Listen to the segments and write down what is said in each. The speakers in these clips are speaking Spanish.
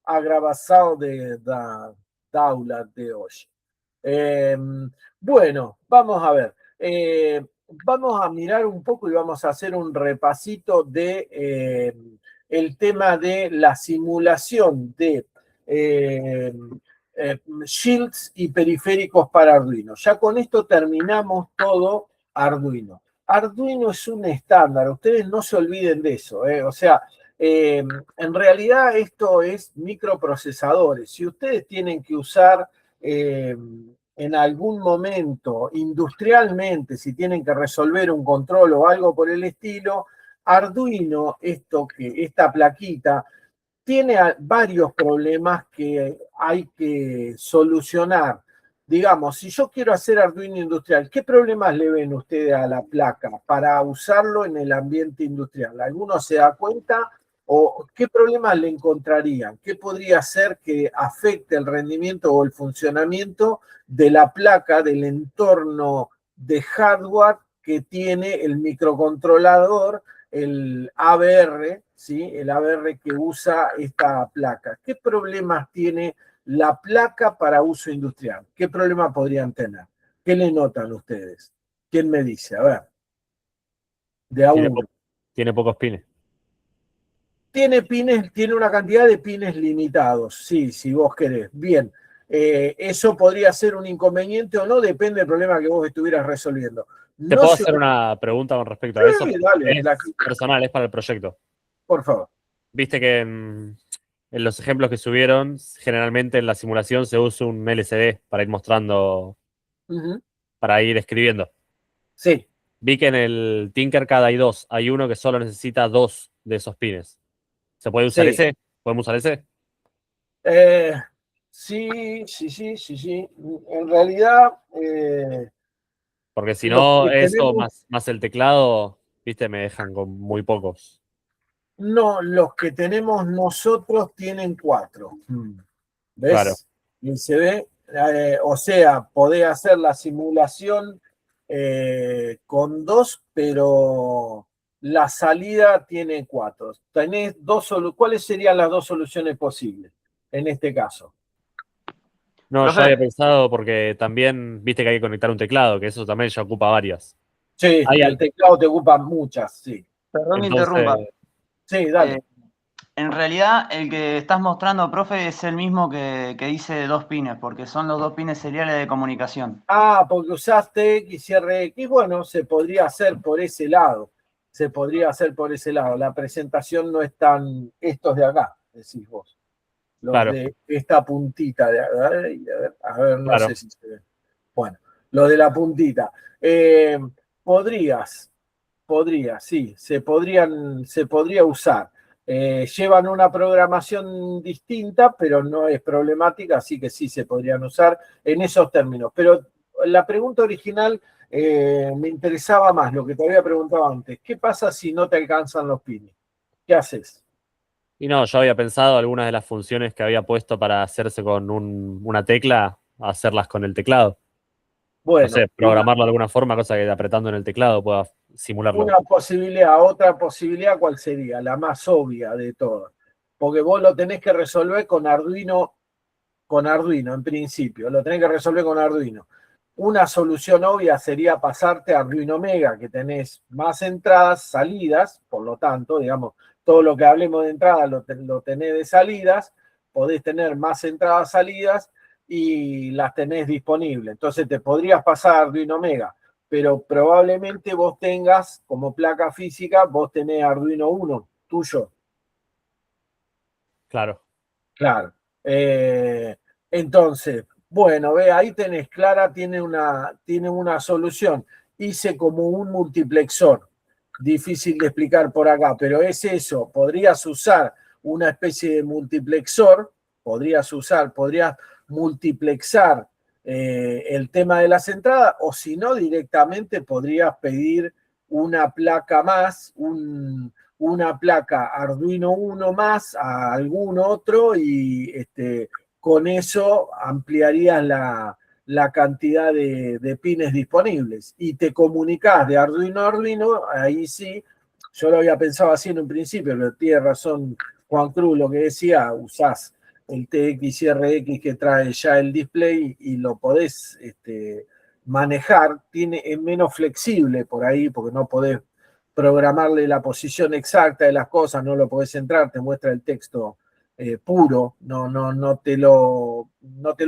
a gravação da aula de hoje. Bueno, vamos a ver. Vamos a mirar un poco y vamos a hacer un repasito de el tema de la simulación de shields y periféricos para Arduino. Ya con esto terminamos todo Arduino. Arduino es un estándar, ustedes no se olviden de eso, o sea, en realidad esto es microprocesadores. Si ustedes tienen que usar en algún momento industrialmente, si tienen que resolver un control o algo por el estilo, Arduino, esta plaquita, tiene varios problemas que hay que solucionar. Digamos, si yo quiero hacer Arduino industrial, ¿qué problemas le ven ustedes a la placa para usarlo en el ambiente industrial? ¿Alguno se da cuenta? ¿O qué problemas le encontrarían? ¿Qué podría ser que afecte el rendimiento o el funcionamiento de la placa, del entorno de hardware que tiene el microcontrolador, el ABR, ¿sí? El ABR que usa esta placa? ¿Qué problemas tiene la placa para uso industrial? ¿Qué problemas podrían tener? ¿Qué le notan ustedes? ¿Quién me dice? A ver. De a uno. Tiene pocos pines. Tiene pines, tiene una cantidad de pines limitados, sí, si vos querés. Bien, eso podría ser un inconveniente o no, depende del problema que vos estuvieras resolviendo. ¿Te puedo hacer una pregunta con respecto a eso? Dale, es personal, es para el proyecto. Por favor. Viste que en los ejemplos que subieron, generalmente en la simulación se usa un LCD para ir mostrando, para ir escribiendo. Sí. Vi que en el Tinkercad hay dos. Hay uno que solo necesita 2 de esos pines. ¿Se puede usar ese? ¿Podemos usar ese? Sí. En realidad... porque si no, eso tenemos... más el teclado, viste, me dejan con muy pocos. No, los que tenemos nosotros tienen 4. ¿Ves? Claro. Y se ve, o sea, podés hacer la simulación con 2, pero la salida tiene 4. Tenés ¿Cuáles serían las 2 soluciones posibles en este caso? No, yo había pensado porque también viste que hay que conectar un teclado, que eso también ya ocupa varias. Sí, el teclado te ocupa muchas, sí. Perdón que interrumpa. Sí, dale. En realidad, el que estás mostrando, profe, es el mismo que dice 2 pines, porque son los 2 pines seriales de comunicación. Ah, porque usaste X y RX. Bueno, se podría hacer por ese lado. La presentación no es tan estos de acá, decís vos. Los de esta puntita de a ver, no sé si se ve. Bueno, lo de la puntita. Sí, se podría usar. Llevan una programación distinta, pero no es problemática, así que sí se podrían usar en esos términos. Pero la pregunta original me interesaba más, lo que te había preguntado antes. ¿Qué pasa si no te alcanzan los pines? ¿Qué haces? Y no, yo había pensado algunas de las funciones que había puesto para hacerse con una tecla, hacerlas con el teclado. Bueno, no sé, programarlo de alguna forma, cosa que apretando en el teclado pueda simularlo. Otra posibilidad, ¿cuál sería? La más obvia de todas. Porque vos lo tenés que resolver con Arduino en principio, lo tenés que resolver con Arduino. Una solución obvia sería pasarte a Arduino Mega, que tenés más entradas, salidas, por lo tanto, digamos, todo lo que hablemos de entradas lo tenés de salidas, podés tener más entradas, salidas y las tenés disponibles. Entonces te podrías pasar a Arduino Mega, pero probablemente vos tengas, como placa física, vos tenés Arduino 1 tuyo. Claro. Entonces, bueno, ve, ahí tenés, Clara tiene una solución. Hice como un multiplexor, difícil de explicar por acá, pero es eso, podrías usar una especie de multiplexor, podrías multiplexar el tema de las entradas, o si no, directamente podrías pedir una placa más, una placa Arduino 1 más a algún otro y con eso ampliarías la cantidad de pines disponibles y te comunicás de Arduino a Arduino. Ahí sí, yo lo había pensado así en un principio, pero tiene razón Juan Cruz lo que decía, usás el TX y RX que trae ya el display y lo podés manejar, es menos flexible por ahí porque no podés programarle la posición exacta de las cosas, no lo podés entrar, te muestra el texto puro, no te lo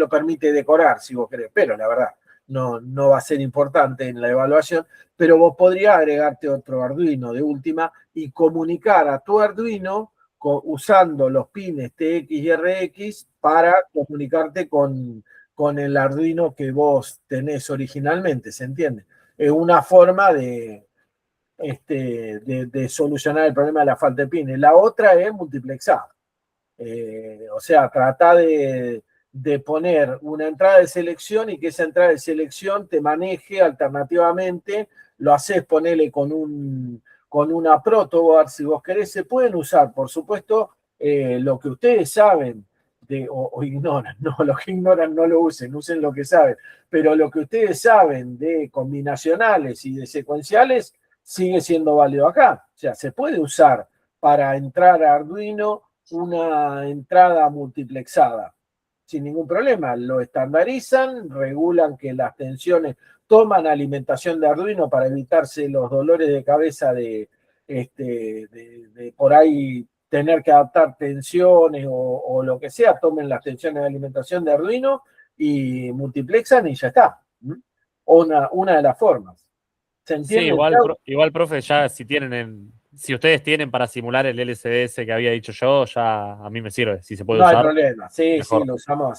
permite decorar si vos querés, pero la verdad no va a ser importante en la evaluación, pero vos podrías agregarte otro Arduino de última y comunicar a tu Arduino usando los pines TX y RX para comunicarte con el Arduino que vos tenés originalmente, ¿se entiende? Es una forma de solucionar el problema de la falta de pines. La otra es multiplexar. O sea, trata de poner una entrada de selección y que esa entrada de selección te maneje alternativamente, lo haces ponerle con una protoboard, si vos querés, se pueden usar, por supuesto, lo que ustedes saben o ignoran, no, los que ignoran no lo usen lo que saben, pero lo que ustedes saben de combinacionales y de secuenciales sigue siendo válido acá. O sea, se puede usar para entrar a Arduino una entrada multiplexada sin ningún problema. Lo estandarizan, regulan que las tensiones toman alimentación de Arduino para evitarse los dolores de cabeza de por ahí tener que adaptar tensiones o lo que sea, tomen las tensiones de alimentación de Arduino y multiplexan y ya está. Una de las formas. ¿Se entiende? Sí, igual, profe, ya si ustedes tienen para simular el LCDS que había dicho yo, ya a mí me sirve. Si se puede no usar. No hay problema. Sí, mejor. sí, lo usamos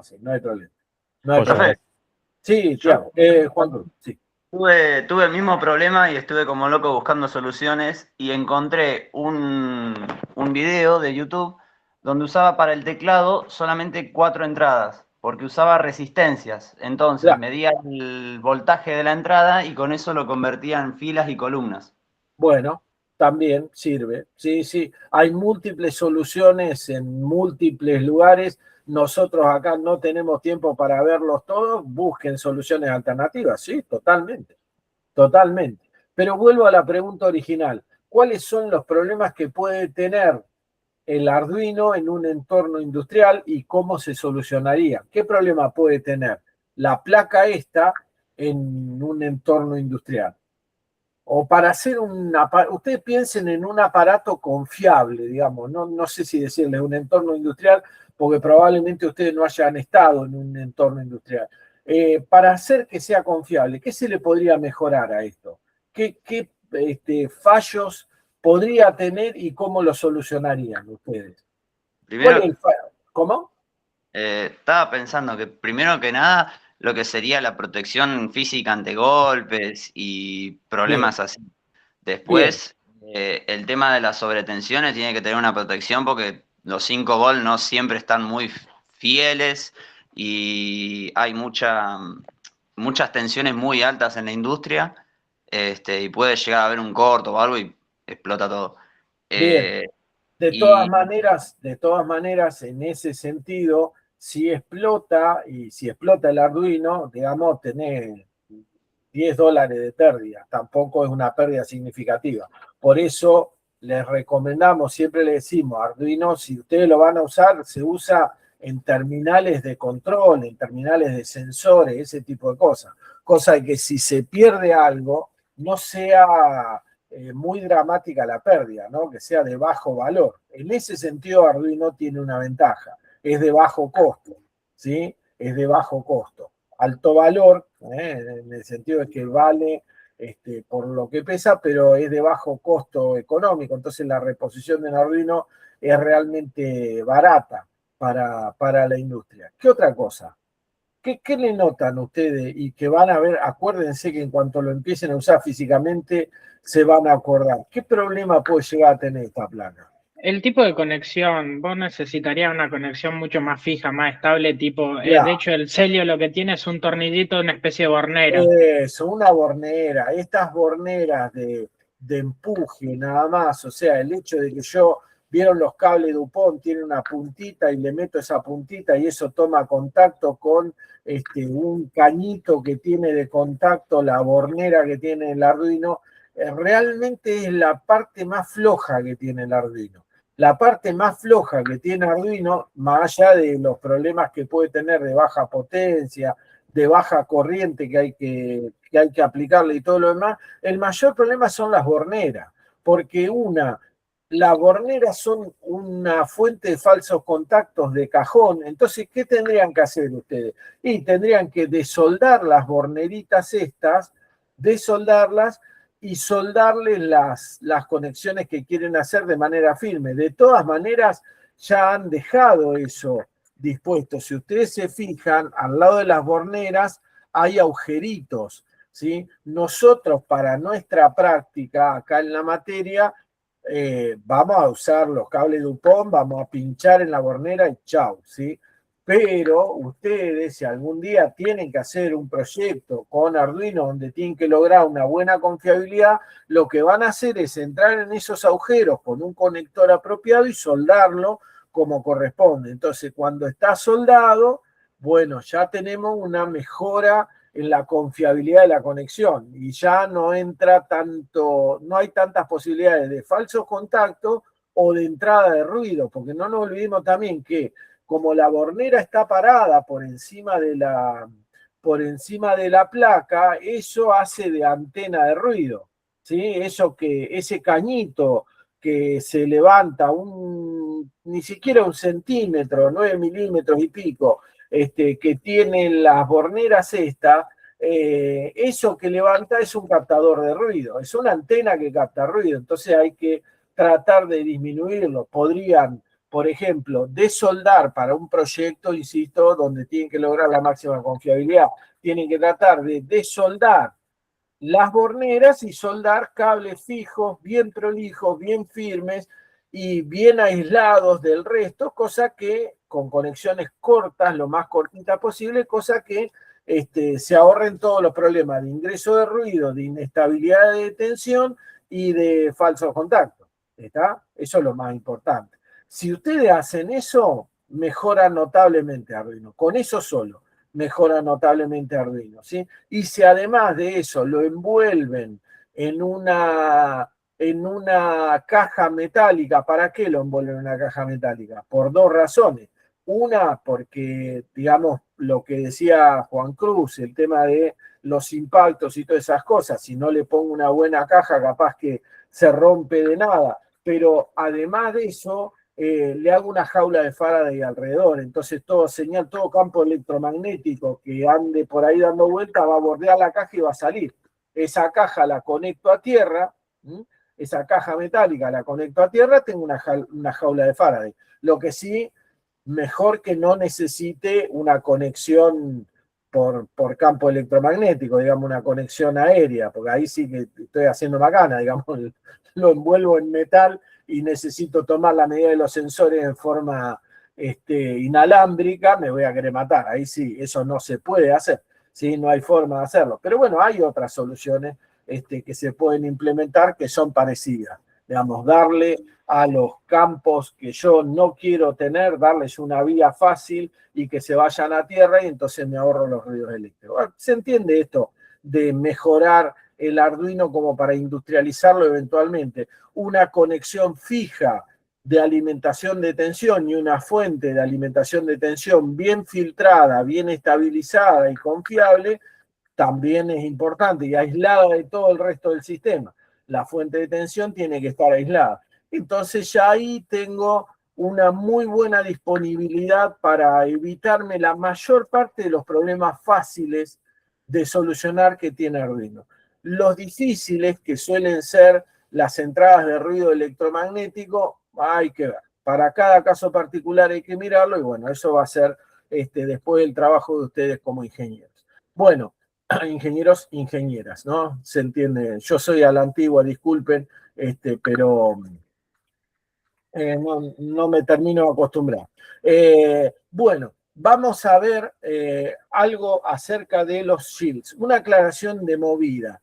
así. No hay problema. No hay problema. Sí, Tiago. Juan Cruz, sí. Tuve el mismo problema y estuve como loco buscando soluciones y encontré un video de YouTube donde usaba para el teclado solamente 4 entradas, porque usaba resistencias. Entonces medía el voltaje de la entrada y con eso lo convertía en filas y columnas. Bueno, también sirve. Sí, sí. Hay múltiples soluciones en múltiples lugares. Nosotros acá no tenemos tiempo para verlos todos. Busquen soluciones alternativas. Sí, totalmente. Totalmente. Pero vuelvo a la pregunta original. ¿Cuáles son los problemas que puede tener el Arduino en un entorno industrial y cómo se solucionaría? ¿Qué problema puede tener la placa esta en un entorno industrial? O para hacer ustedes piensen en un aparato confiable, digamos, no sé si decirles un entorno industrial, porque probablemente ustedes no hayan estado en un entorno industrial. Para hacer que sea confiable, ¿qué se le podría mejorar a esto? ¿Qué fallos podría tener y cómo lo solucionarían ustedes? Primero, ¿Cómo? Estaba pensando que primero que nada lo que sería la protección física ante golpes y problemas así. Después, el tema de las sobretensiones tiene que tener una protección porque los 5 volt no siempre están muy fieles y hay muchas tensiones muy altas en la industria y puede llegar a haber un corto o algo y explota todo. Bien. De todas maneras, en ese sentido, si explota el Arduino, digamos, tenés $10 de pérdida, tampoco es una pérdida significativa. Por eso les recomendamos, siempre les decimos, Arduino, si ustedes lo van a usar, se usa en terminales de control, en terminales de sensores, ese tipo de cosas. Cosa de que si se pierde algo, no sea muy dramática la pérdida, ¿no? Que sea de bajo valor. En ese sentido, Arduino tiene una ventaja, es de bajo costo, ¿sí? Es de bajo costo. Alto valor, en el sentido de que vale por lo que pesa, pero es de bajo costo económico, entonces la reposición de Arduino es realmente barata para la industria. ¿Qué otra cosa? ¿Qué le notan ustedes y que van a ver? Acuérdense que en cuanto lo empiecen a usar físicamente se van a acordar. ¿Qué problema puede llegar a tener esta placa? El tipo de conexión, vos necesitarías una conexión mucho más fija, más estable, tipo, de hecho el Celio lo que tiene es un tornillito, una especie de bornera. Eso, una bornera, estas borneras de empuje nada más, o sea, el hecho de que vieron los cables DuPont, tiene una puntita y le meto esa puntita y eso toma contacto con un cañito que tiene de contacto la bornera que tiene el Arduino, realmente es la parte más floja que tiene el Arduino. La parte más floja que tiene Arduino, más allá de los problemas que puede tener de baja potencia, de baja corriente que hay que aplicarle y todo lo demás, el mayor problema son las borneras, porque las borneras son una fuente de falsos contactos de cajón. Entonces, ¿qué tendrían que hacer ustedes? Y tendrían que desoldar las borneritas estas, desoldarlas y soldarle las conexiones que quieren hacer de manera firme. De todas maneras, ya han dejado eso dispuesto. Si ustedes se fijan, al lado de las borneras hay agujeritos, ¿sí? Nosotros, para nuestra práctica acá en la materia, vamos a usar los cables DuPont, vamos a pinchar en la bornera y chau, ¿sí? Pero ustedes, si algún día tienen que hacer un proyecto con Arduino donde tienen que lograr una buena confiabilidad, lo que van a hacer es entrar en esos agujeros con un conector apropiado y soldarlo como corresponde. Entonces, cuando está soldado, bueno, ya tenemos una mejora en la confiabilidad de la conexión y ya no entra tanto, no hay tantas posibilidades de falsos contactos o de entrada de ruido, porque no nos olvidemos también que como la bornera está parada por encima de la placa, eso hace de antena de ruido, ¿sí? Ese cañito que se levanta ni siquiera 1 centímetro, 9 milímetros y pico, que tienen las borneras estas, eso que levanta es un captador de ruido, es una antena que capta ruido, entonces hay que tratar de disminuirlo. Podrían, por ejemplo, desoldar para un proyecto, insisto, donde tienen que lograr la máxima confiabilidad, tienen que tratar de desoldar las borneras y soldar cables fijos, bien prolijos, bien firmes y bien aislados del resto, cosa que con conexiones cortas, lo más cortita posible, cosa que se ahorren todos los problemas de ingreso de ruido, de inestabilidad de tensión y de falsos contactos. ¿Está? Eso es lo más importante. Si ustedes hacen eso, mejora notablemente Arduino. Con eso solo mejora notablemente Arduino, ¿sí? Y si además de eso lo envuelven en una caja metálica, ¿para qué lo envuelven en una caja metálica? Por dos razones. Una, porque, digamos, lo que decía Juan Cruz, el tema de los impactos y todas esas cosas, si no le pongo una buena caja, capaz que se rompe de nada. Pero además de eso, le hago una jaula de Faraday alrededor, entonces todo campo electromagnético que ande por ahí dando vuelta va a bordear la caja y va a salir. Esa caja la conecto a tierra, esa caja metálica la conecto a tierra, tengo una jaula de Faraday. Lo que sí, mejor que no necesite una conexión por campo electromagnético, digamos, una conexión aérea, porque ahí sí que estoy haciendo macana, digamos, lo envuelvo en metal y necesito tomar la medida de los sensores en forma inalámbrica, me voy a querer matar. Ahí sí, eso no se puede hacer, ¿sí? No hay forma de hacerlo. Pero bueno, hay otras soluciones que se pueden implementar que son parecidas. Digamos, darle a los campos que yo no quiero tener, darles una vía fácil y que se vayan a tierra y entonces me ahorro los ruidos eléctricos. ¿Se entiende esto de mejorar el Arduino como para industrializarlo eventualmente? Una conexión fija de alimentación de tensión y una fuente de alimentación de tensión bien filtrada, bien estabilizada y confiable, también es importante y aislada de todo el resto del sistema. La fuente de tensión tiene que estar aislada. Entonces ya ahí tengo una muy buena disponibilidad para evitarme la mayor parte de los problemas fáciles de solucionar que tiene Arduino. Los difíciles, que suelen ser las entradas de ruido electromagnético, hay que ver. Para cada caso particular hay que mirarlo y bueno, eso va a ser después del trabajo de ustedes como ingenieros. Bueno, ingenieros, ingenieras, ¿no? Se entiende. Yo soy a la antigua, disculpen, pero no me termino de acostumbrar. Bueno, vamos a ver algo acerca de los shields. Una aclaración de movida.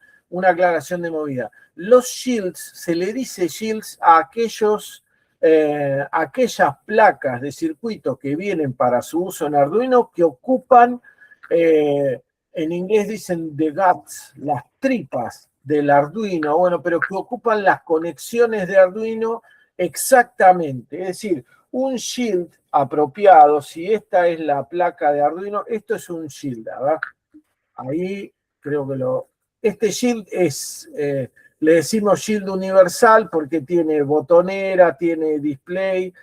Los shields, se le dice shields a aquellas placas de circuito que vienen para su uso en Arduino que ocupan, en inglés dicen the guts, las tripas del Arduino, bueno, pero que ocupan las conexiones de Arduino Exactamente, es decir, un shield apropiado, si esta es la placa de Arduino, esto es un shield, ¿verdad? Ahí creo que este shield es, le decimos shield universal porque tiene botonera, tiene display,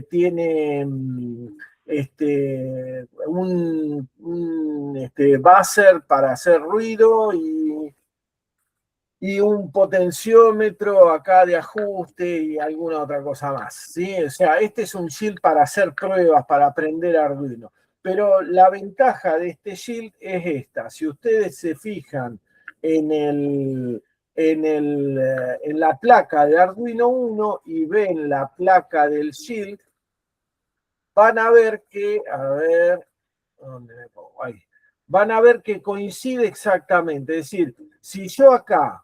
tiene un buzzer para hacer ruido y un potenciómetro acá de ajuste y alguna otra cosa más, ¿sí? O sea, este es un shield para hacer pruebas, para aprender Arduino. Pero la ventaja de este shield es esta. Si ustedes se fijan en la placa de Arduino 1 y ven la placa del shield, van a ver que, a ver, ¿dónde me pongo? Ahí. Van a ver que coincide exactamente. Es decir, si yo acá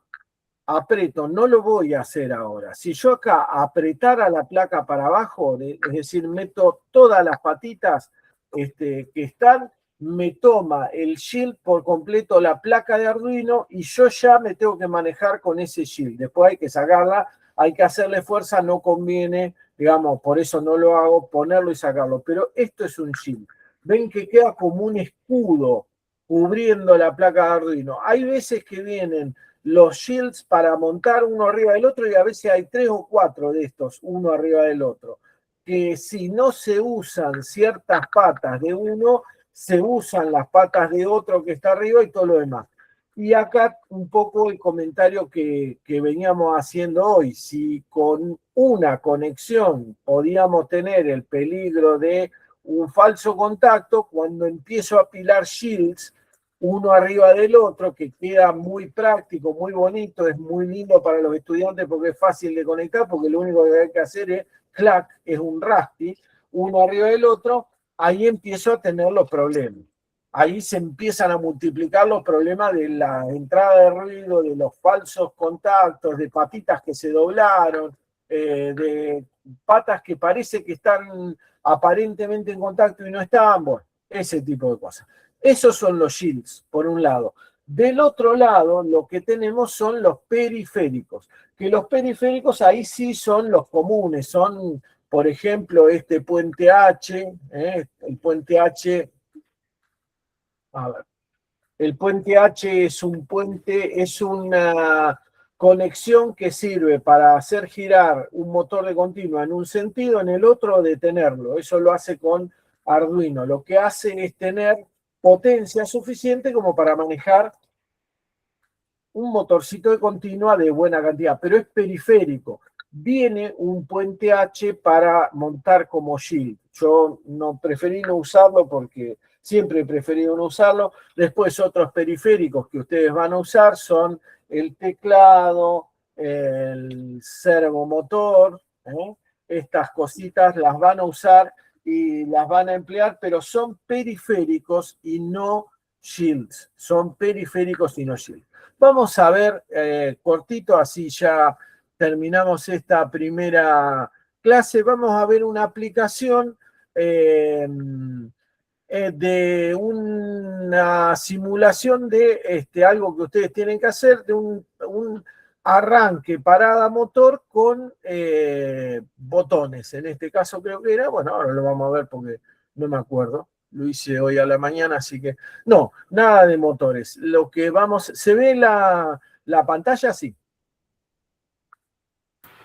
aprieto, no lo voy a hacer ahora. Si yo acá apretara la placa para abajo, es decir, meto todas las patitas que están, me toma el shield por completo la placa de Arduino y yo ya me tengo que manejar con ese shield. Después hay que sacarla, hay que hacerle fuerza, no conviene, digamos, por eso no lo hago, ponerlo y sacarlo. Pero esto es un shield. Ven que queda como un escudo cubriendo la placa de Arduino. Hay veces que vienen los shields para montar uno arriba del otro y a veces hay 3 o 4 de estos, uno arriba del otro. Que si no se usan ciertas patas de uno, se usan las patas de otro que está arriba y todo lo demás. Y acá un poco el comentario que veníamos haciendo hoy. Si con una conexión podíamos tener el peligro de un falso contacto, cuando empiezo a apilar shields, uno arriba del otro, que queda muy práctico, muy bonito, es muy lindo para los estudiantes porque es fácil de conectar, porque lo único que hay que hacer es clac, es un raspi, uno arriba del otro, ahí empiezo a tener los problemas. Ahí se empiezan a multiplicar los problemas de la entrada de ruido, de los falsos contactos, de patitas que se doblaron, de patas que parece que están aparentemente en contacto y no están, bueno, ese tipo de cosas. Esos son los shields, por un lado. Del otro lado, lo que tenemos son los periféricos, que los periféricos ahí sí son los comunes, son, por ejemplo, este puente H, el puente H, a ver, el puente H es un puente, es una conexión que sirve para hacer girar un motor de continua en un sentido, en el otro detenerlo. Eso lo hace con Arduino. Lo que hace es tener potencia suficiente como para manejar un motorcito de continua de buena cantidad, pero es periférico. Viene un puente H para montar como shield. Yo no preferí no usarlo porque siempre he preferido no usarlo. Después otros periféricos que ustedes van a usar son el teclado, el servomotor, estas cositas las van a usar y las van a emplear, pero son periféricos y no shields. Son periféricos y no shields. Vamos a ver cortito, así ya terminamos esta primera clase. Vamos a ver una aplicación de una simulación de algo que ustedes tienen que hacer, de un arranque, parada, motor con botones. En este caso creo que era, bueno, ahora lo vamos a ver porque no me acuerdo. Lo hice hoy a la mañana, así que no, nada de motores. Lo que vamos, ¿se ve la pantalla? Sí.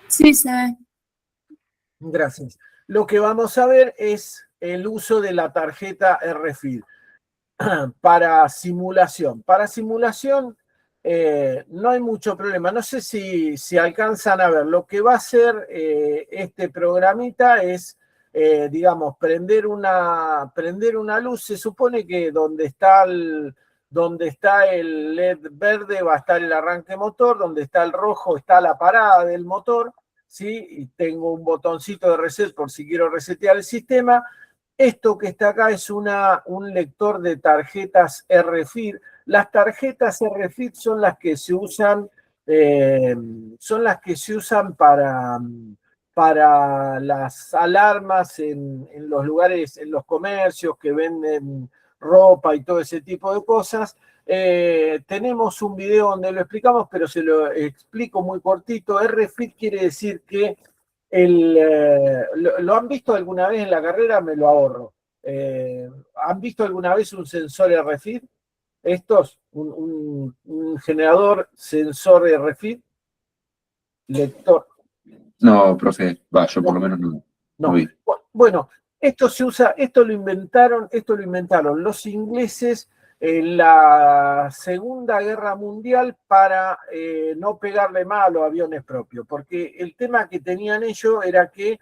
Sí, se ve. Gracias. Lo que vamos a ver es el uso de la tarjeta RFID para simulación. Para simulación no hay mucho problema. No sé si alcanzan a ver. Lo que va a hacer este programita es, digamos, prender una luz. Se supone que donde está el LED verde va a estar el arranque motor, donde está el rojo está la parada del motor, ¿sí? Y tengo un botoncito de reset por si quiero resetear el sistema. Esto que está acá es un lector de tarjetas RFID. Las tarjetas RFID son las que se usan, para las alarmas en los lugares, en los comercios que venden ropa y todo ese tipo de cosas. Tenemos un video donde lo explicamos, pero se lo explico muy cortito. RFID quiere decir que ¿Lo han visto alguna vez en la carrera? Me lo ahorro. ¿Han visto alguna vez un sensor RFID? Estos, un generador sensor RFID, lector. No, profe, yo por lo menos no. No. Bueno, esto lo inventaron los ingleses en la Segunda Guerra Mundial para no pegarle mal a los aviones propios, porque el tema que tenían ellos era que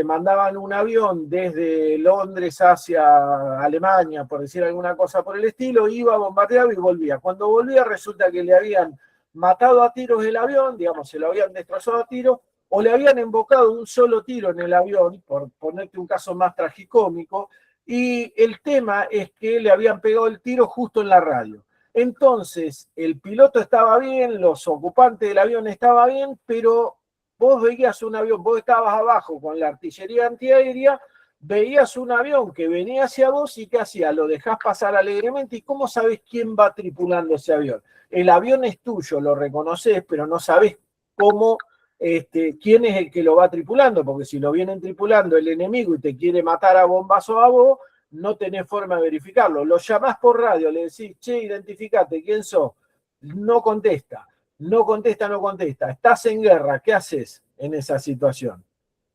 mandaban un avión desde Londres hacia Alemania, por decir alguna cosa por el estilo, iba, bombardeaba y volvía. Cuando volvía resulta que le habían matado a tiros el avión, digamos, se lo habían destrozado a tiros, o le habían embocado un solo tiro en el avión, por ponerte un caso más tragicómico, y el tema es que le habían pegado el tiro justo en la radio. Entonces, el piloto estaba bien, los ocupantes del avión estaban bien, pero vos veías un avión, vos estabas abajo con la artillería antiaérea, veías un avión que venía hacia vos y ¿qué hacía? Lo dejás pasar alegremente, ¿y cómo sabés quién va tripulando ese avión? El avión es tuyo, lo reconoces, pero no sabés cómo, quién es el que lo va tripulando, porque si lo vienen tripulando el enemigo y te quiere matar a bombazo a vos, no tenés forma de verificarlo. Lo llamás por radio, le decís, che, identificate, ¿quién sos? No contesta. Estás en guerra, ¿qué haces en esa situación?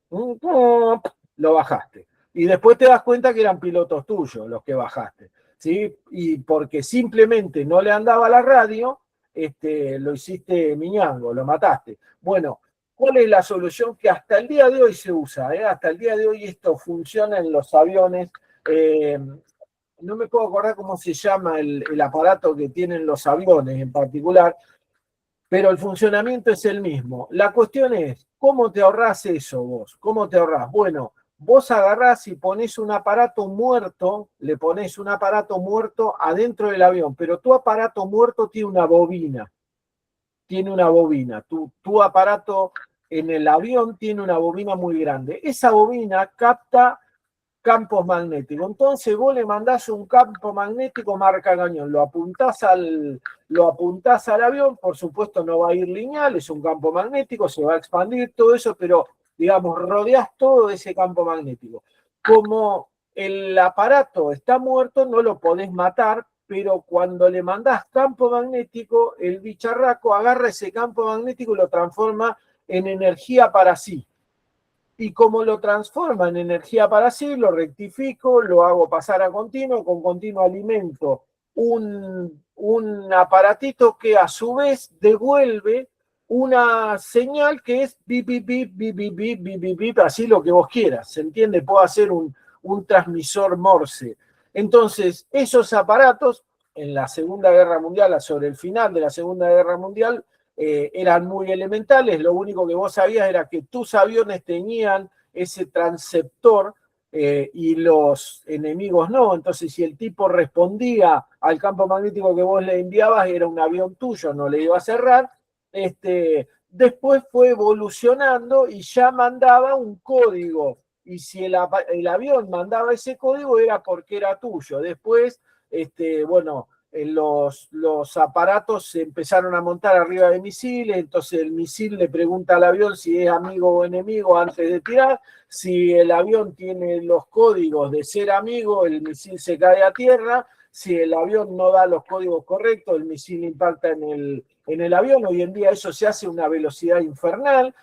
Lo bajaste. Y después te das cuenta que eran pilotos tuyos los que bajaste, ¿sí? Y porque simplemente no le andaba la radio, lo hiciste miñango, lo mataste. Bueno, ¿cuál es la solución que hasta el día de hoy se usa? Hasta el día de hoy esto funciona en los aviones. No me puedo acordar cómo se llama el aparato que tienen los aviones en particular, pero el funcionamiento es el mismo. La cuestión es, ¿cómo te ahorrás eso vos? ¿Cómo te ahorrás? Bueno, vos agarrás y ponés un aparato muerto, le ponés un aparato muerto adentro del avión, pero tu aparato muerto tiene una bobina. Tu aparato en el avión tiene una bobina muy grande. Esa bobina capta campos magnéticos. Entonces vos le mandás un campo magnético marca cañón, lo apuntás al avión, por supuesto no va a ir lineal, es un campo magnético, se va a expandir todo eso, pero digamos, rodeás todo ese campo magnético. Como el aparato está muerto, no lo podés matar, pero cuando le mandás campo magnético, el bicharraco agarra ese campo magnético y lo transforma en energía para sí. Y como lo transforma en energía para sí, lo rectifico, lo hago pasar a continuo, con continuo alimento un aparatito que a su vez devuelve una señal que es bip, bip, bip, bip, bip, bip, bip, bip, bip, así lo que vos quieras, ¿se entiende? Puedo hacer un transmisor Morse. Entonces, esos aparatos, en la Segunda Guerra Mundial, sobre el final de la Segunda Guerra Mundial, eran muy elementales, lo único que vos sabías era que tus aviones tenían ese transceptor y los enemigos no, entonces si el tipo respondía al campo magnético que vos le enviabas, era un avión tuyo, no le iba a cerrar. Después fue evolucionando y ya mandaba un código, y si el avión mandaba ese código era porque era tuyo. Después, bueno, los aparatos se empezaron a montar arriba de misiles, entonces el misil le pregunta al avión si es amigo o enemigo antes de tirar. Si el avión tiene los códigos de ser amigo, el misil se cae a tierra. Si el avión no da los códigos correctos, el misil impacta en el avión. Hoy en día eso se hace a una velocidad infernal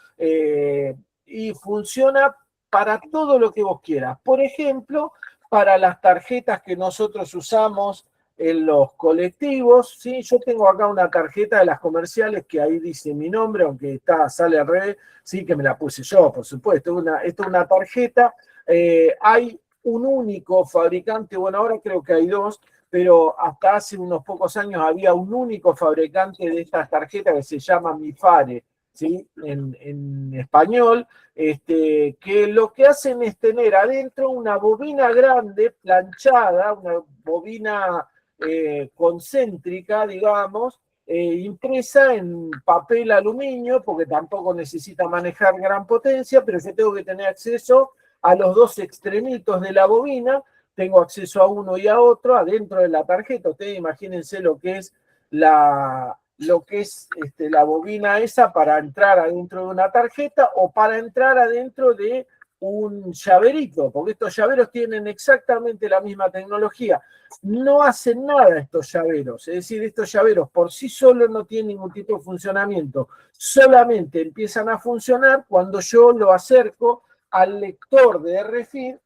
y funciona para todo lo que vos quieras. Por ejemplo, para las tarjetas que nosotros usamos en los colectivos, ¿sí? Yo tengo acá una tarjeta de las comerciales que ahí dice mi nombre, aunque sale al revés, sí, que me la puse yo, por supuesto. Esto es una tarjeta. Hay un único fabricante, bueno, ahora creo que hay dos, pero hasta hace unos pocos años había un único fabricante de estas tarjetas que se llama Mifare, ¿sí? En español, que lo que hacen es tener adentro una bobina grande, planchada, una bobina concéntrica, digamos, impresa en papel aluminio, porque tampoco necesita manejar gran potencia, pero yo tengo que tener acceso a los dos extremitos de la bobina, tengo acceso a uno y a otro adentro de la tarjeta. Ustedes imagínense lo que es la lo que es la bobina esa para entrar adentro de una tarjeta o para entrar adentro de un llaverito, porque estos llaveros tienen exactamente la misma tecnología. No hacen nada estos llaveros, es decir, estos llaveros por sí solos no tienen ningún tipo de funcionamiento, solamente empiezan a funcionar cuando yo lo acerco al lector de RFID,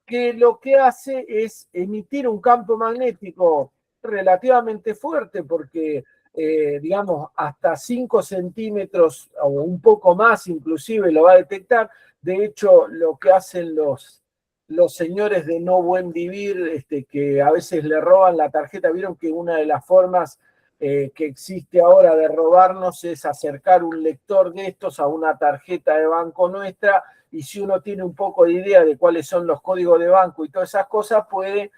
que lo que hace es emitir un campo magnético relativamente fuerte, porque digamos hasta 5 centímetros o un poco más inclusive lo va a detectar. De hecho, lo que hacen los señores de no buen vivir, que a veces le roban la tarjeta, vieron que una de las formas que existe ahora de robarnos es acercar un lector de estos a una tarjeta de banco nuestra, y si uno tiene un poco de idea de cuáles son los códigos de banco y todas esas cosas, puede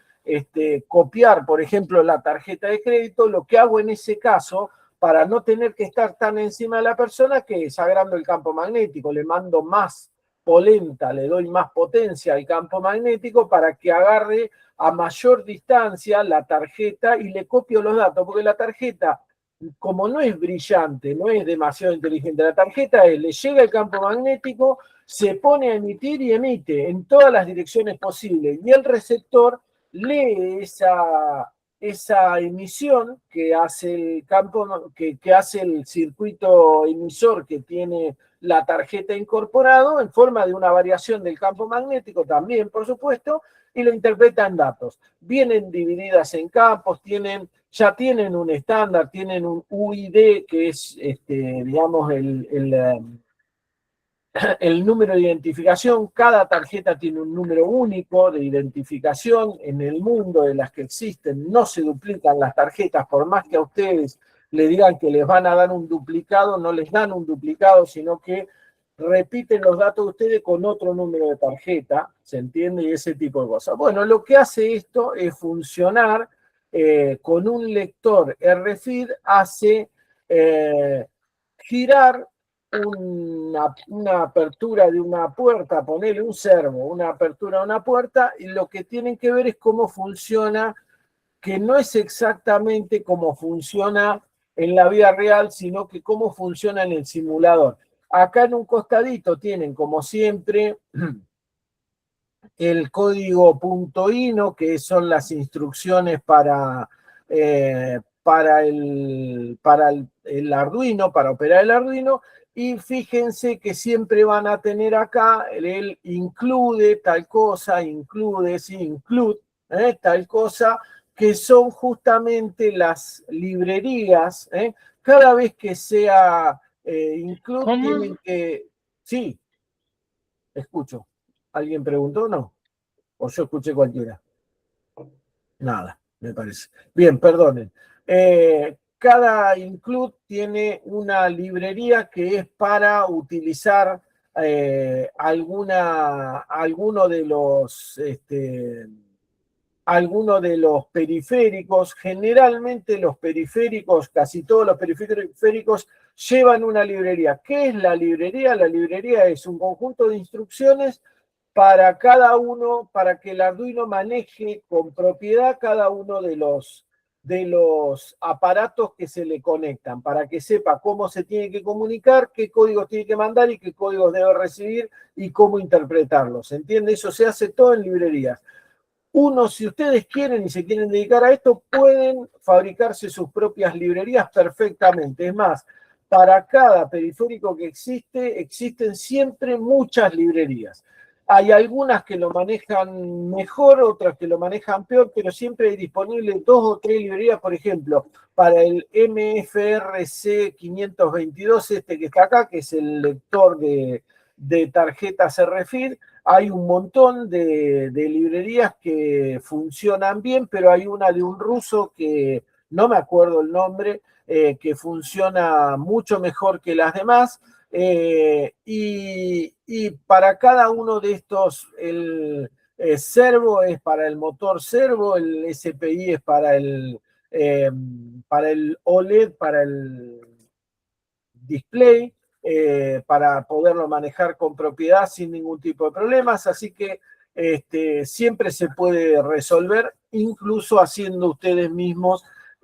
copiar, por ejemplo, la tarjeta de crédito. Lo que hago en ese caso, para no tener que estar tan encima de la persona, que es agrando el campo magnético, le mando más polenta, le doy más potencia al campo magnético para que agarre a mayor distancia la tarjeta y le copio los datos, porque la tarjeta, como no es brillante, no es demasiado inteligente, la tarjeta le llega el campo magnético, se pone a emitir y emite en todas las direcciones posibles, y el receptor lee esa emisión que hace el campo, que hace el circuito emisor que tiene la tarjeta incorporado en forma de una variación del campo magnético también, por supuesto, y lo interpreta en datos. Vienen divididas en campos, ya tienen un estándar, tienen un UID, que es, digamos, el número de identificación. Cada tarjeta tiene un número único de identificación en el mundo de las que existen. No se duplican las tarjetas, por más que a ustedes le digan que les van a dar un duplicado, no les dan un duplicado, sino que repiten los datos de ustedes con otro número de tarjeta, ¿se entiende? Y ese tipo de cosas. Bueno, lo que hace esto es funcionar con un lector RFID, hace girar una apertura de una puerta, ponerle un servo, una apertura de una puerta, y lo que tienen que ver es cómo funciona, que no es exactamente cómo funciona en la vida real, sino que cómo funciona en el simulador. Acá en un costadito tienen, como siempre, el código .ino, que son las instrucciones para el Arduino, para operar el Arduino. Y fíjense que siempre van a tener acá el include tal cosa, include, sí, include, tal cosa, que son justamente las librerías. Cada vez que sea include, tienen que... Sí, escucho. ¿Alguien preguntó o no? ¿O yo escuché cualquiera? Nada, me parece. Bien, perdonen. Cada include tiene una librería que es para utilizar alguno de los periféricos. Generalmente los periféricos, casi todos los periféricos llevan una librería. ¿Qué es la librería? La librería es un conjunto de instrucciones para cada uno, para que el Arduino maneje con propiedad cada uno de los aparatos que se le conectan, para que sepa cómo se tiene que comunicar, qué códigos tiene que mandar y qué códigos debe recibir y cómo interpretarlos. ¿Se entiende? Eso se hace todo en librerías. Si ustedes quieren y se quieren dedicar a esto, pueden fabricarse sus propias librerías perfectamente. Es más, para cada periférico que existen siempre muchas librerías. Hay algunas que lo manejan mejor, otras que lo manejan peor, pero siempre hay disponibles 2 o 3 librerías. Por ejemplo, para el MFRC 522, que está acá, que es el lector de tarjetas RFID, hay un montón de librerías que funcionan bien, pero hay una de un ruso que no me acuerdo el nombre, que funciona mucho mejor que las demás. Y para cada uno de estos, el servo es para el motor servo, el SPI es para el OLED, para el display, para poderlo manejar con propiedad sin ningún tipo de problemas. Así que siempre se puede resolver, incluso haciendo ustedes mismos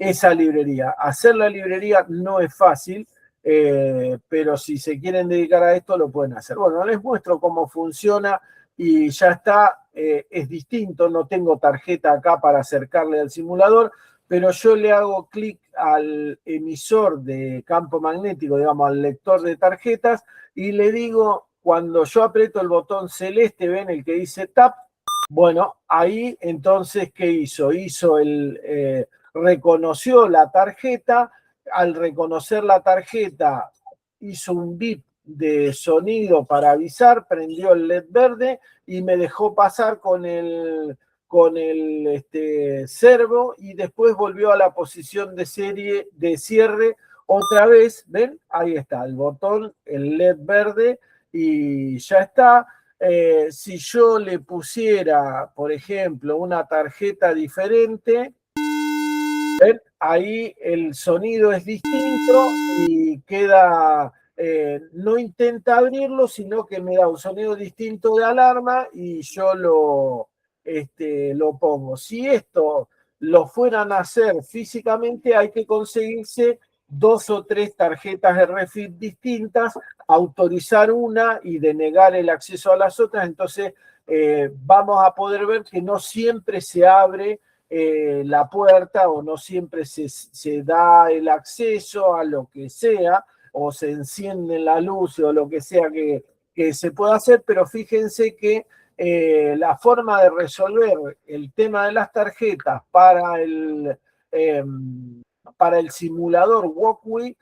esa librería. Hacer la librería no es fácil, pero si se quieren dedicar a esto lo pueden hacer. Bueno, les muestro cómo funciona y ya está, es distinto, no tengo tarjeta acá para acercarle al simulador, pero yo le hago clic al emisor de campo magnético, digamos, al lector de tarjetas, y le digo, cuando yo aprieto el botón celeste, ven el que dice tap, bueno, ahí entonces, ¿qué hizo? Reconoció la tarjeta, al reconocer la tarjeta hizo un bip de sonido para avisar, prendió el LED verde y me dejó pasar con el servo y después volvió a la posición de cierre otra vez. ¿Ven? Ahí está el botón, el LED verde y ya está. Si yo le pusiera, por ejemplo, una tarjeta diferente, ¿ven? Ahí el sonido es distinto y queda, no intenta abrirlo, sino que me da un sonido distinto de alarma y yo lo pongo. Si esto lo fueran a hacer físicamente, hay que conseguirse 2 o 3 tarjetas de RFID distintas, autorizar una y denegar el acceso a las otras. Entonces vamos a poder ver que no siempre se abre la puerta o no siempre se da el acceso a lo que sea o se enciende la luz o lo que sea que se pueda hacer, pero fíjense que la forma de resolver el tema de las tarjetas para el simulador Walkway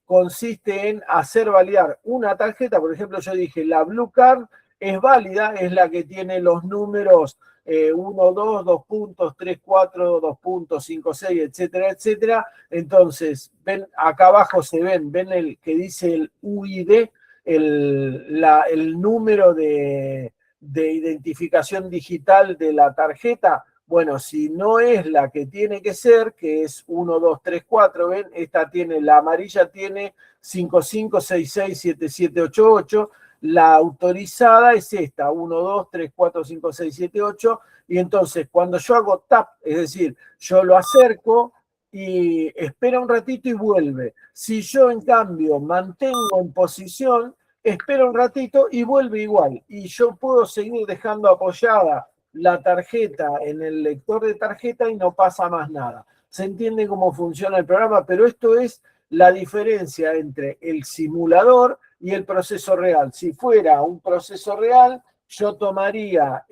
consiste en hacer validar una tarjeta. Por ejemplo, yo dije, la Blue Card es válida, es la que tiene los números 1, 2, 2 puntos, 3, 4, 2 puntos, 5, 6, etcétera, etcétera. Entonces, ven, acá abajo ven el que dice el UID, el número de identificación digital de la tarjeta. Bueno, si no es la que tiene que ser, que es 1, 2, 3, 4, ven, esta tiene, la amarilla tiene 5, 5, 6, 6, 7, 7, 8, 8. La autorizada es esta, 1, 2, 3, 4, 5, 6, 7, 8, y entonces cuando yo hago tap, es decir, yo lo acerco y espera un ratito y vuelve. Si yo en cambio mantengo en posición, espera un ratito y vuelve igual, y yo puedo seguir dejando apoyada la tarjeta en el lector de tarjeta y no pasa más nada. Se entiende cómo funciona el programa, pero esto es la diferencia entre el simulador y el proceso real. Si fuera un proceso real, yo tomaría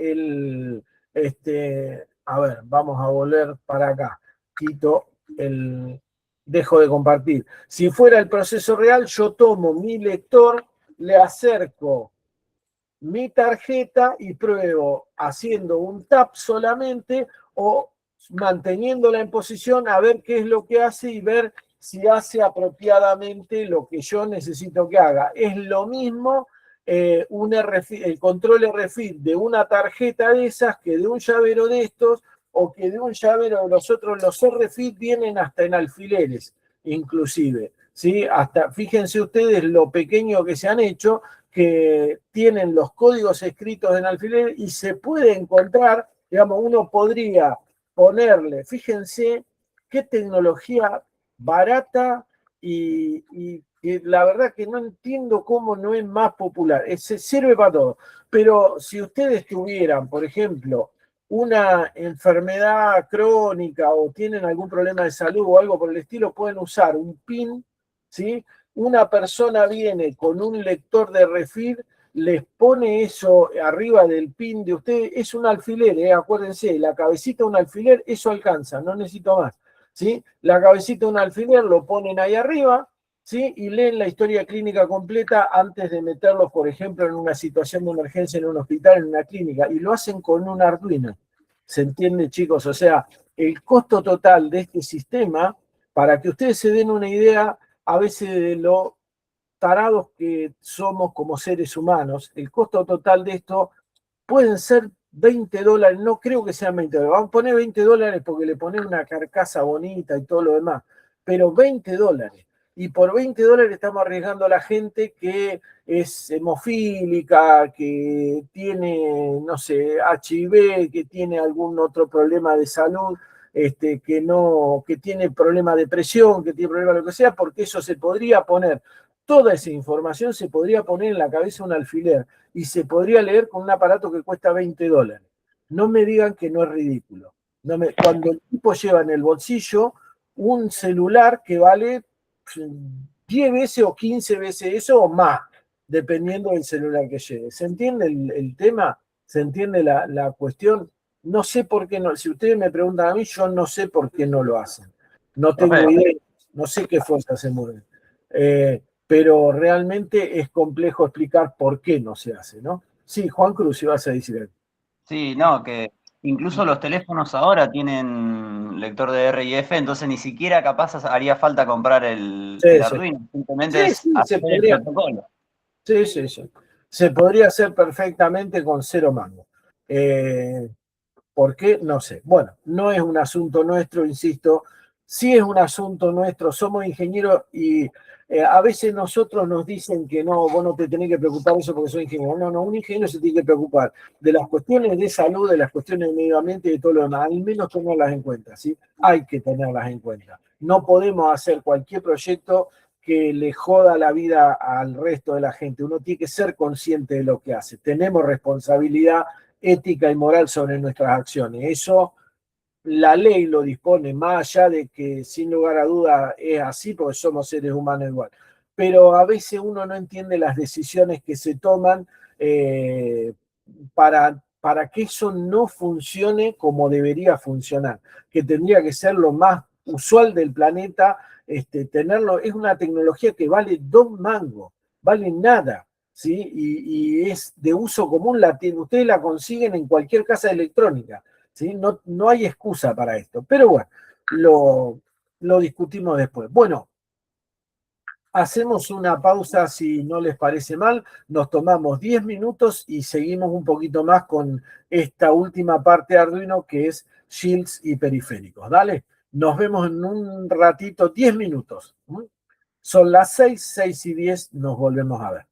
a ver, vamos a volver para acá. Dejo de compartir. Si fuera el proceso real, yo tomo mi lector, le acerco mi tarjeta y pruebo haciendo un tap solamente o manteniéndola en posición a ver qué es lo que hace y ver si hace apropiadamente lo que yo necesito que haga. Es lo mismo el control RFID de una tarjeta de esas que de un llavero de estos o que de un llavero de los otros. Los RFID vienen hasta en alfileres, inclusive. ¿Sí? Hasta, fíjense ustedes lo pequeño que se han hecho, que tienen los códigos escritos en alfiler y se puede encontrar, digamos, uno podría ponerle, fíjense qué tecnología barata y la verdad que no entiendo cómo no es más popular. Se sirve para todo. Pero si ustedes tuvieran, por ejemplo, una enfermedad crónica o tienen algún problema de salud o algo por el estilo, pueden usar un PIN, ¿sí? Una persona viene con un lector de RFID, les pone eso arriba del pin de ustedes, es un alfiler, acuérdense, la cabecita de un alfiler, eso alcanza, no necesito más, ¿sí? La cabecita de un alfiler lo ponen ahí arriba, ¿sí? Y leen la historia clínica completa antes de meterlos, por ejemplo, en una situación de emergencia en un hospital, en una clínica, y lo hacen con un Arduino. ¿Se entiende, chicos? O sea, el costo total de este sistema, para que ustedes se den una idea, a veces de lo tarados que somos como seres humanos, el costo total de esto pueden ser $20, no creo que sean $20, vamos a poner $20 porque le ponen una carcasa bonita y todo lo demás, pero $20. Y por $20 estamos arriesgando a la gente que es hemofílica, que tiene, no sé, HIV, que tiene algún otro problema de salud. que tiene problema de presión, que tiene problema de lo que sea, porque eso se podría poner, toda esa información se podría poner en la cabeza de un alfiler y se podría leer con un aparato que cuesta $20. No me digan que no es ridículo. Cuando el tipo lleva en el bolsillo un celular que vale 10 veces o 15 veces eso o más, dependiendo del celular que lleve. ¿Se entiende el tema? ¿Se entiende la cuestión? No sé por qué no. Si ustedes me preguntan a mí, yo no sé por qué no lo hacen. No tengo idea, no sé qué fuerza se mueven. Pero realmente es complejo explicar por qué no se hace, ¿no? Sí, Juan Cruz, si vas a decir algo. Sí, no, que incluso los teléfonos ahora tienen lector de RIF, entonces ni siquiera capaz haría falta comprar el Arduino, simplemente es hacer el protocolo. Sí. Se podría hacer perfectamente con 0 mango. ¿Por qué? No sé. Bueno, no es un asunto nuestro, insisto. Sí es un asunto nuestro. Somos ingenieros y a veces nosotros nos dicen que no, vos no te tenés que preocupar de eso porque sos ingeniero. No, un ingeniero se tiene que preocupar de las cuestiones de salud, de las cuestiones de medio ambiente y de todo lo demás. Al menos tenerlas en cuenta, ¿sí? Hay que tenerlas en cuenta. No podemos hacer cualquier proyecto que le joda la vida al resto de la gente. Uno tiene que ser consciente de lo que hace. Tenemos responsabilidad ética y moral sobre nuestras acciones. Eso la ley lo dispone, más allá de que sin lugar a duda es así, porque somos seres humanos igual. Pero a veces uno no entiende las decisiones que se toman para que eso no funcione como debería funcionar, que tendría que ser lo más usual del planeta, tenerlo. Es una tecnología que vale 2 mangos, vale nada. ¿Sí? Y es de uso común, ustedes la consiguen en cualquier casa electrónica, ¿sí? No hay excusa para esto, pero bueno, lo discutimos después. Bueno, hacemos una pausa si no les parece mal, nos tomamos 10 minutos y seguimos un poquito más con esta última parte de Arduino que es shields y periféricos. Dale, nos vemos en un ratito, 10 minutos. Son las 6 y 10, nos volvemos a ver.